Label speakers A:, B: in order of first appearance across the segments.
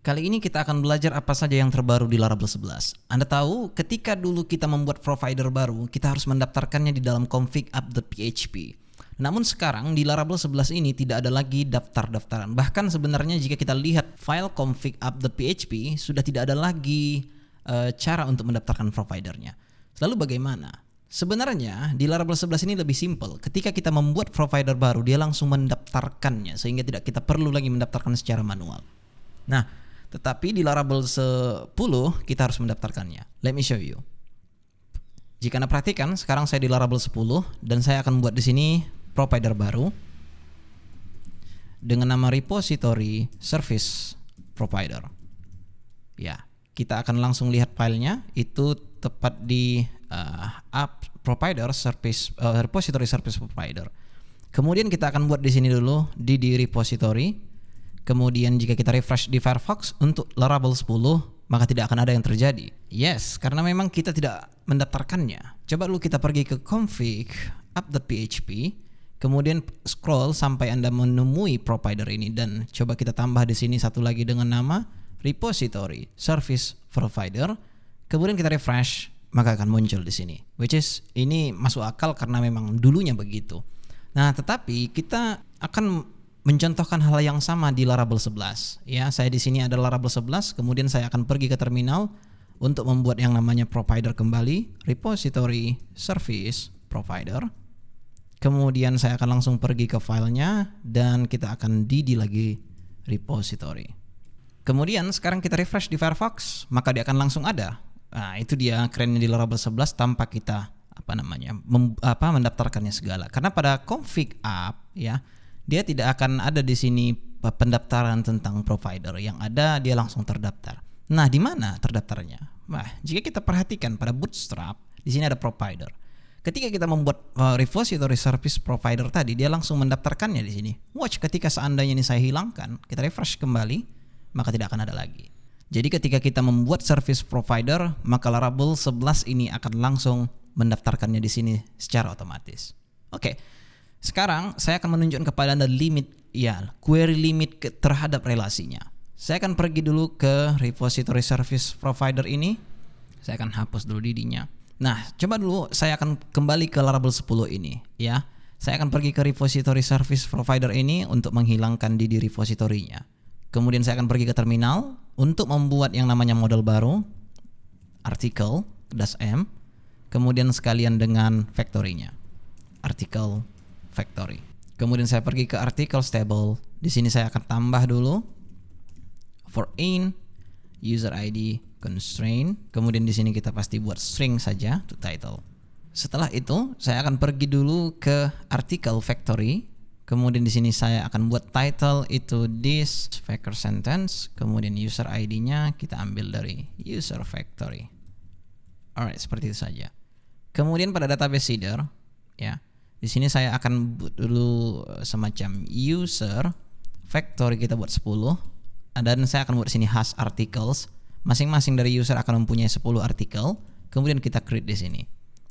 A: Kali ini kita akan belajar apa saja yang terbaru di Laravel 11. Anda tahu, ketika dulu kita membuat provider baru, kita harus mendaftarkannya di dalam config app.php. Namun sekarang di Laravel 11 ini tidak ada lagi daftar-daftaran. Bahkan sebenarnya jika kita lihat file config app.php, sudah tidak ada lagi cara untuk mendaftarkan providernya. Lalu bagaimana? Sebenarnya di Laravel 11 ini lebih simpel. Ketika kita membuat provider baru, dia langsung mendaftarkannya sehingga tidak kita perlu lagi mendaftarkan secara manual. Nah, tetapi di Laravel 10 kita harus mendaftarkannya. Let me show you. Jika Anda perhatikan, sekarang saya di Laravel 10 dan saya akan buat di sini provider baru dengan nama repository service provider. Ya, kita akan langsung lihat filenya, itu tepat di app provider service repository service provider. Kemudian kita akan buat di sini dulu di repository. Kemudian jika kita refresh di Firefox untuk Laravel 10, maka tidak akan ada yang terjadi. Yes, karena memang kita tidak mendaftarkannya. Coba dulu kita pergi ke config app.php, kemudian scroll sampai Anda menemui provider ini dan coba kita tambah di sini satu lagi dengan nama repository service provider. Kemudian kita refresh, maka akan muncul di sini. Which is ini masuk akal karena memang dulunya begitu. Nah, tetapi kita akan mencontohkan hal yang sama di Laravel 11. Ya, saya di sini ada Laravel 11, kemudian saya akan pergi ke terminal untuk membuat yang namanya provider kembali, repository service provider. Kemudian saya akan langsung pergi ke filenya dan kita akan lagi repository. Kemudian sekarang kita refresh di Firefox, maka dia akan langsung ada. Nah, itu dia kerennya di Laravel 11 tanpa kita mendaftarkannya segala. Karena pada config app ya, dia tidak akan ada di sini pendaftaran tentang provider. Yang ada dia langsung terdaftar. Nah, di mana terdaftarnya? Nah, jika kita perhatikan pada Bootstrap, di sini ada provider. Ketika kita membuat repository service provider tadi, dia langsung mendaftarkannya di sini. Watch, ketika seandainya ini saya hilangkan, kita refresh kembali, maka tidak akan ada lagi. Jadi ketika kita membuat service provider, maka Laravel 11 ini akan langsung mendaftarkannya di sini secara otomatis. Oke. Sekarang saya akan menunjukkan kepada Anda query limit terhadap relasinya. Saya akan pergi dulu ke repository service provider ini. Saya akan hapus dulu DD-nya. Nah, coba dulu saya akan kembali ke Laravel 10 ini ya. Saya akan pergi ke repository service provider ini untuk menghilangkan DD repository-nya. Kemudian saya akan pergi ke terminal untuk membuat yang namanya model baru, article -m, kemudian sekalian dengan factory-nya. Article factory. Kemudian saya pergi ke article stable. Di sini saya akan tambah dulu for in user ID constraint. Kemudian di sini kita pasti buat string saja to title. Setelah itu saya akan pergi dulu ke article factory. Kemudian di sini saya akan buat title itu this factor sentence. Kemudian user ID-nya kita ambil dari user factory. Alright, seperti itu saja. Kemudian pada database header ya. Di sini saya akan buat dulu semacam user factory kita buat 10 dan saya akan buat sini hash articles. Masing-masing dari user akan mempunyai 10 artikel. Kemudian kita create di sini.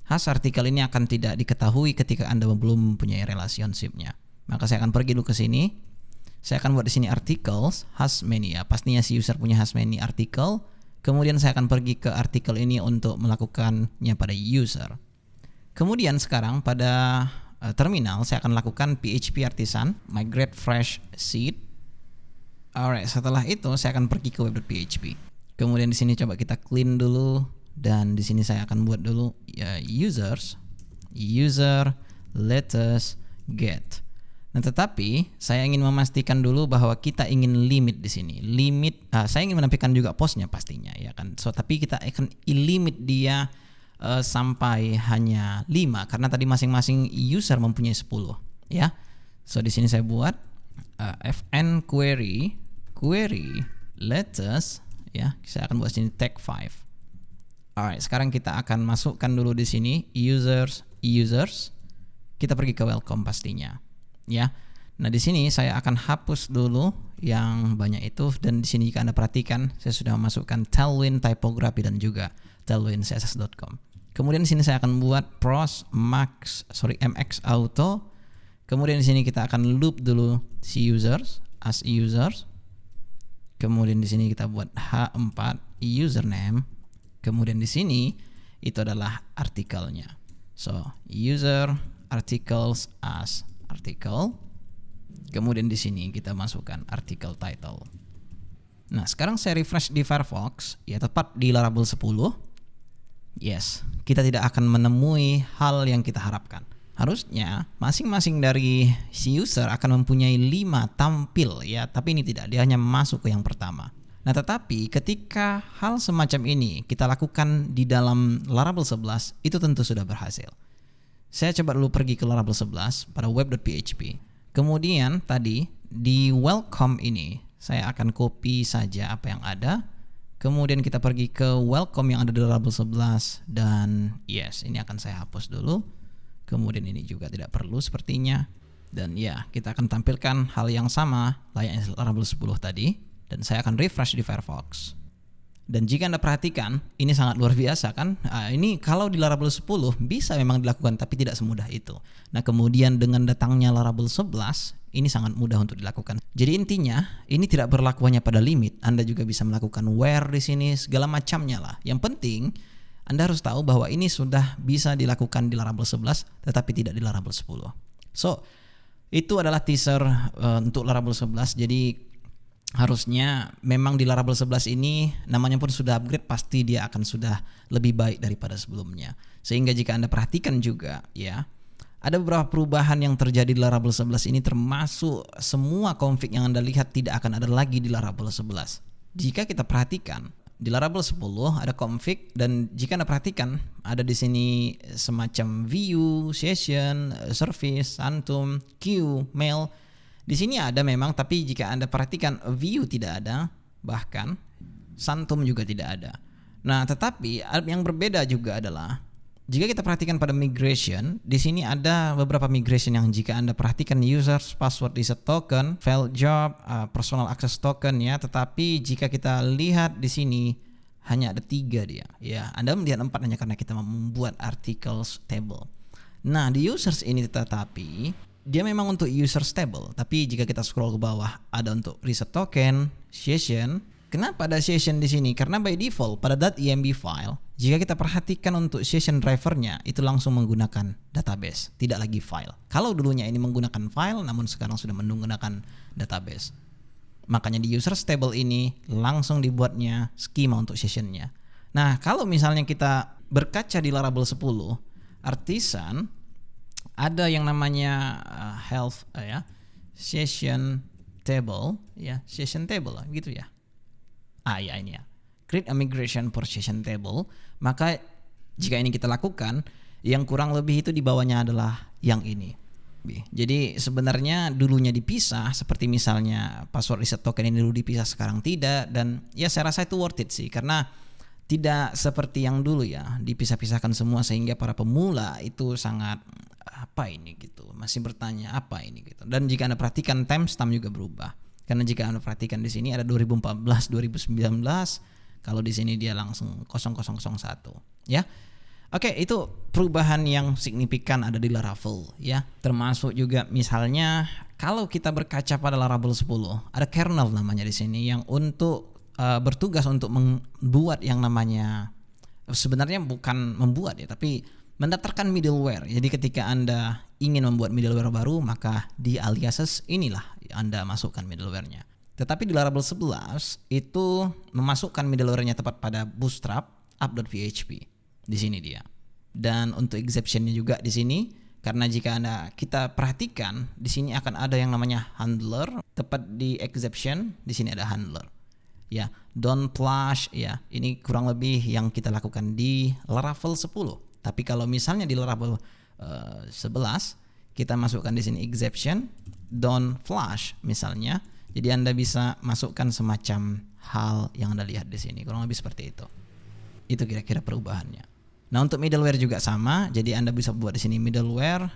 A: Hash artikel ini akan tidak diketahui ketika Anda belum mempunyai relationship-nya. Maka saya akan pergi dulu ke sini. Saya akan buat di sini articles hash many ya. Pastinya si user punya hash many artikel. Kemudian saya akan pergi ke artikel ini untuk melakukannya pada user. Kemudian sekarang pada terminal saya akan lakukan PHP artisan migrate fresh seed. Alright, setelah itu saya akan pergi ke web.php. Kemudian di sini coba kita clean dulu dan di sini saya akan buat dulu user latest get. Nah, tetapi saya ingin memastikan dulu bahwa kita ingin limit di sini. Saya ingin menampilkan juga postnya pastinya ya kan. Tapi kita akan limit dia sampai hanya 5 karena tadi masing-masing user mempunyai 10 ya. So di sini saya buat fn query latest ya. Saya akan buat sini tag 5. Alright, sekarang kita akan masukkan dulu di sini users. Kita pergi ke welcome pastinya ya. Nah, di sini saya akan hapus dulu yang banyak itu dan di sini jika Anda perhatikan saya sudah memasukkan Tailwind typography dan juga Tailwind css.com. Kemudian di sini saya akan buat mx auto. Kemudian di sini kita akan loop dulu si users as users. kemudian di sini kita buat H4 username, kemudian di sini itu adalah artikelnya. So, user articles as article. Kemudian di sini kita masukkan article title. Nah, sekarang saya refresh di Firefox, ya tepat di Laravel 10. Yes, kita tidak akan menemui hal yang kita harapkan. Harusnya masing-masing dari si user akan mempunyai 5 tampil ya, tapi ini tidak, dia hanya masuk ke yang pertama. Nah, tetapi ketika hal semacam ini kita lakukan di dalam Laravel 11, itu tentu sudah berhasil. Saya coba dulu pergi ke Laravel 11 pada web.php. Kemudian tadi di welcome ini saya akan copy saja apa yang ada. Kemudian kita pergi ke welcome yang ada di Laravel 11 dan yes, ini akan saya hapus dulu. Kemudian ini juga tidak perlu sepertinya. Dan ya, kita akan tampilkan hal yang sama layaknya Laravel 10 tadi. Dan saya akan refresh di Firefox. Dan jika Anda perhatikan, ini sangat luar biasa kan? Ini kalau di Laravel 10 bisa memang dilakukan, tapi tidak semudah itu. Nah, kemudian dengan datangnya Laravel 11, ini sangat mudah untuk dilakukan. Jadi intinya, ini tidak berlaku hanya pada limit. Anda juga bisa melakukan where di sini, segala macamnya lah. Yang penting, Anda harus tahu bahwa ini sudah bisa dilakukan di Laravel 11, tetapi tidak di Laravel 10. So, itu adalah teaser untuk Laravel 11. Jadi harusnya memang di Laravel 11 ini namanya pun sudah upgrade, pasti dia akan sudah lebih baik daripada sebelumnya. Sehingga jika Anda perhatikan juga ya, ada beberapa perubahan yang terjadi di Laravel 11 ini, termasuk semua config yang Anda lihat tidak akan ada lagi di Laravel 11. Jika kita perhatikan di Laravel 10 ada config, dan jika Anda perhatikan ada di sini semacam view, session, service, Antum, queue, mail. Di sini ada memang, tapi jika Anda perhatikan view tidak ada, bahkan Santum juga tidak ada. Nah, tetapi yang berbeda juga adalah jika kita perhatikan pada migration, di sini ada beberapa migration yang jika Anda perhatikan users password reset token, file job, personal access token ya, tetapi jika kita lihat di sini hanya ada 3 dia. Ya, Anda melihat 4 hanya karena kita membuat articles table. Nah, di users ini tetapi dia memang untuk user stable, tapi jika kita scroll ke bawah ada untuk reset token, session. Kenapa ada session di sini? Karena by default pada .env file, jika kita perhatikan untuk session drivernya itu langsung menggunakan database, tidak lagi file. Kalau dulunya ini menggunakan file, namun sekarang sudah menggunakan database. Makanya di user stable ini langsung dibuatnya skema untuk sessionnya. Nah, kalau misalnya kita berkaca di Laravel 10, artisan ada yang namanya health ya, session table ya, session table gitu ya. Ya ini ya, create a migration for session table. Maka jika ini kita lakukan, yang kurang lebih itu di bawahnya adalah yang ini. Jadi sebenarnya dulunya dipisah, seperti misalnya password reset token ini dulu dipisah, sekarang tidak. Dan ya saya rasa itu worth it sih, karena tidak seperti yang dulu ya, dipisah-pisahkan semua sehingga para pemula itu sangat apa ini gitu, masih bertanya apa ini gitu. Dan jika Anda perhatikan timestamp juga berubah. Karena jika Anda perhatikan di sini ada 2014, 2019, kalau di sini dia langsung 0001 ya. Oke, itu perubahan yang signifikan ada di Laravel ya. Termasuk juga misalnya kalau kita berkaca pada Laravel 10, ada kernel namanya di sini yang untuk bertugas untuk membuat yang namanya, sebenarnya bukan membuat ya, tapi mendaftarkan middleware. Jadi ketika Anda ingin membuat middleware baru, maka di aliases inilah Anda masukkan middleware-nya. Tetapi di Laravel 11 itu memasukkan middleware-nya tepat pada bootstrap app.php. Di sini dia. Dan untuk exception-nya juga di sini, karena jika kita perhatikan di sini akan ada yang namanya handler, tepat di exception di sini ada handler. Ya, don't flush ya. Ini kurang lebih yang kita lakukan di Laravel 10. Tapi kalau misalnya di Laravel 11 kita masukkan di sini exception don't flush misalnya. Jadi Anda bisa masukkan semacam hal yang Anda lihat di sini. Kurang lebih seperti itu. Itu kira-kira perubahannya. Nah, untuk middleware juga sama. Jadi Anda bisa buat di sini middleware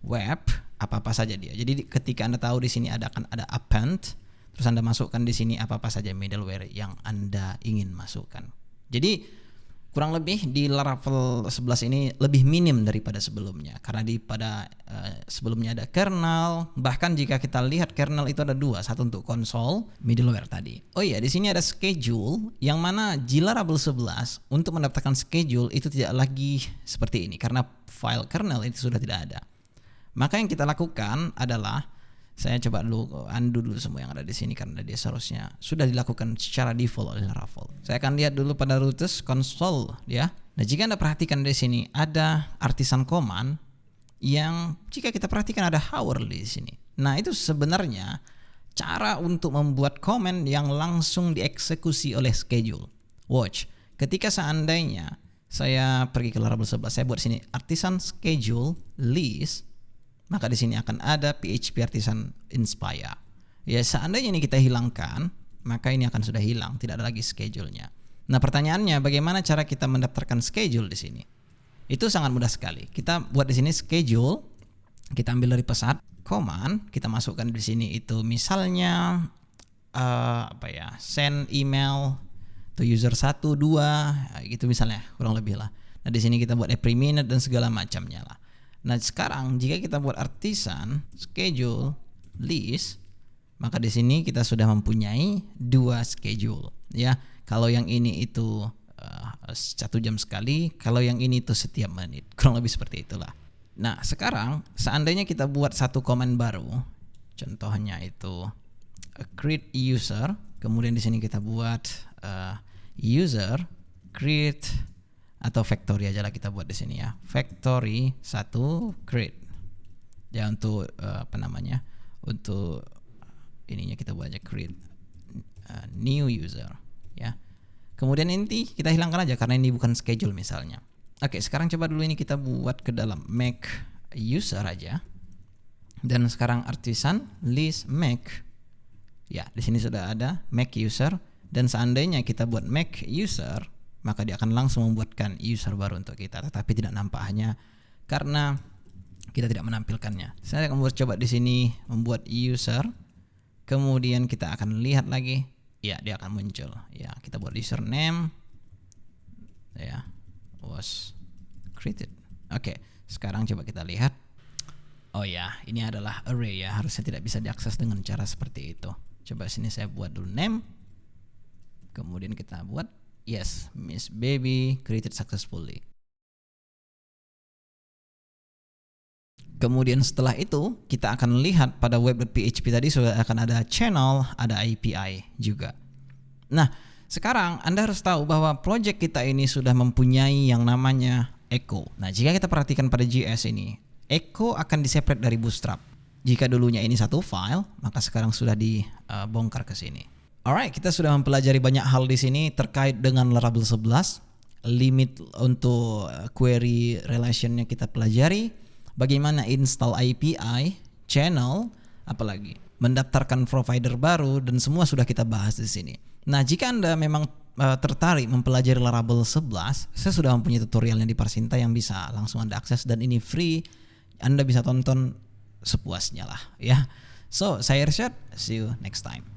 A: web apa-apa saja dia. Jadi ketika Anda tahu di sini akan ada append, terus Anda masukkan di sini apa-apa saja middleware yang Anda ingin masukkan. Jadi kurang lebih di Laravel 11 ini lebih minim daripada sebelumnya, karena pada sebelumnya ada kernel. Bahkan jika kita lihat kernel itu ada dua, satu untuk konsol, middleware tadi. Oh iya, di sini ada schedule, yang mana di Laravel 11 untuk mendaftarkan schedule itu tidak lagi seperti ini karena file kernel itu sudah tidak ada. Maka yang kita lakukan adalah, saya coba dulu undo dulu semua yang ada di sini karena dia seharusnya sudah dilakukan secara default oleh Laravel. Saya akan lihat dulu pada routes console ya. Nah, jika Anda perhatikan di sini ada artisan command yang jika kita perhatikan ada hourly di sini. Nah, itu sebenarnya cara untuk membuat komen yang langsung dieksekusi oleh schedule. Watch, ketika seandainya saya pergi ke Laravel 11, saya buat sini artisan schedule list, maka di sini akan ada PHP artisan inspire. Ya, seandainya ini kita hilangkan, maka ini akan sudah hilang, tidak ada lagi schedule-nya. Nah, pertanyaannya bagaimana cara kita mendaftarkan schedule di sini? Itu sangat mudah sekali. Kita buat di sini schedule, kita ambil dari pesat command, kita masukkan di sini itu misalnya send email to user 1 2 gitu misalnya, kurang lebih lah. Nah, di sini kita buat every minute dan segala macamnya lah. Nah, sekarang jika kita buat artisan schedule list, maka di sini kita sudah mempunyai dua schedule ya. Kalau yang ini itu 1 jam sekali, kalau yang ini itu setiap menit, kurang lebih seperti itulah. Nah, sekarang seandainya kita buat satu command baru, contohnya itu create user, kemudian di sini kita buat user create, atau factory aja lah kita buat di sini ya. Factory 1 create. Ya, untuk untuk ininya kita buat aja create new user ya. Kemudian inti kita hilangkan aja karena ini bukan schedule misalnya. Oke, sekarang coba dulu ini kita buat ke dalam make user aja. Dan sekarang artisan list make. Ya, di sini sudah ada make user, dan seandainya kita buat make user, maka dia akan langsung membuatkan user baru untuk kita, tetapi tidak nampak hanya karena kita tidak menampilkannya. Saya akan coba di sini membuat user, kemudian kita akan lihat lagi, ya dia akan muncul. Ya, kita buat username, ya was created. Oke, sekarang coba kita lihat. Oh ya, ini adalah array ya, harusnya tidak bisa diakses dengan cara seperti itu. Coba sini saya buat dulu name, kemudian kita buat yes, Miss Baby created successfully. Kemudian setelah itu kita akan lihat pada web.php tadi sudah akan ada channel, ada API juga. Nah, sekarang Anda harus tahu bahwa project kita ini sudah mempunyai yang namanya Echo. Nah, jika kita perhatikan pada JS ini, Echo akan diseparate dari Bootstrap. Jika dulunya ini satu file, maka sekarang sudah dibongkar ke sini. Alright, kita sudah mempelajari banyak hal di sini terkait dengan Laravel 11. Limit untuk query relationnya kita pelajari. Bagaimana install API, channel, apalagi mendaftarkan provider baru, dan semua sudah kita bahas di sini. Nah, jika Anda memang tertarik mempelajari Laravel 11, saya sudah mempunyai tutorialnya di Parsinta yang bisa langsung Anda akses, dan ini free. Anda bisa tonton sepuasnya lah ya. So, saya Irsyad, see you next time.